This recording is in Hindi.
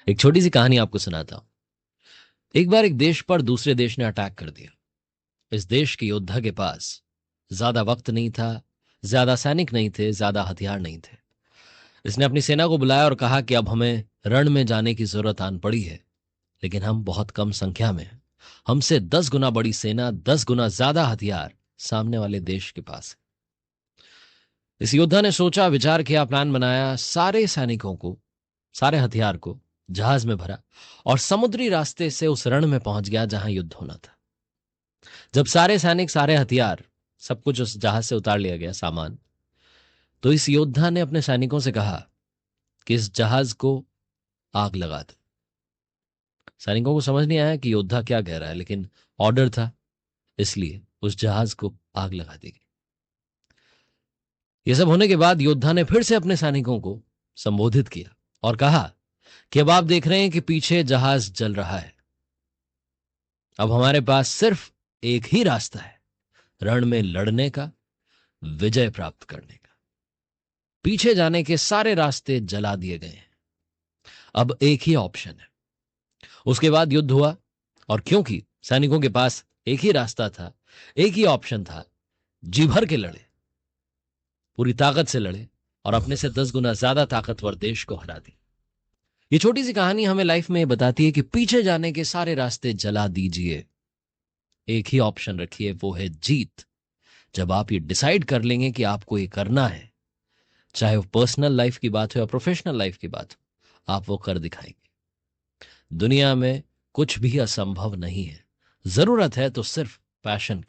एक छोटी सी कहानी आपको सुनाता हूं। एक बार एक देश पर दूसरे देश ने अटैक कर दिया। इस देश के योद्धा के पास ज्यादा वक्त नहीं था, ज्यादा सैनिक नहीं थे, ज्यादा हथियार नहीं थे। इसने अपनी सेना को बुलाया और कहा कि अब हमें रण में जाने की जरूरत आन पड़ी है, लेकिन हम बहुत कम संख्या में हैं। हमसे 10 गुना बड़ी सेना, 10 गुना ज्यादा हथियार सामने वाले देश के पास है। इस योद्धा ने सोचा, विचार किया, प्लान बनाया, सारे सैनिकों को, सारे हथियार को जहाज में भरा और समुद्री रास्ते से उस रण में पहुंच गया जहां युद्ध होना था। जब सारे सैनिक, सारे हथियार, सब कुछ उस जहाज से उतार लिया गया, सामान, तो इस योद्धा ने अपने सैनिकों से कहा कि इस जहाज को आग लगा दो। सैनिकों को समझ नहीं आया कि योद्धा क्या कह रहा है, लेकिन ऑर्डर था, इसलिए उस जहाज को आग लगा दी गई। यह सब होने के बाद योद्धा ने फिर से अपने सैनिकों को संबोधित किया और कहा कि अब आप देख रहे हैं कि पीछे जहाज जल रहा है। अब हमारे पास सिर्फ एक ही रास्ता है रण में लड़ने का, विजय प्राप्त करने का। पीछे जाने के सारे रास्ते जला दिए गए हैं। अब एक ही ऑप्शन है। उसके बाद युद्ध हुआ, और क्योंकि सैनिकों के पास एक ही रास्ता था, एक ही ऑप्शन था, जी भर के लड़े, पूरी ताकत से लड़े और अपने से 10 गुना ज्यादा ताकतवर देश को हरा दिया। ये छोटी सी कहानी हमें लाइफ में बताती है कि पीछे जाने के सारे रास्ते जला दीजिए, एक ही ऑप्शन रखिए, वो है जीत। जब आप ये डिसाइड कर लेंगे कि आपको ये करना है, चाहे वो पर्सनल लाइफ की बात हो या प्रोफेशनल लाइफ की बात हो, आप वो कर दिखाएंगे। दुनिया में कुछ भी असंभव नहीं है। जरूरत है तो सिर्फ पैशन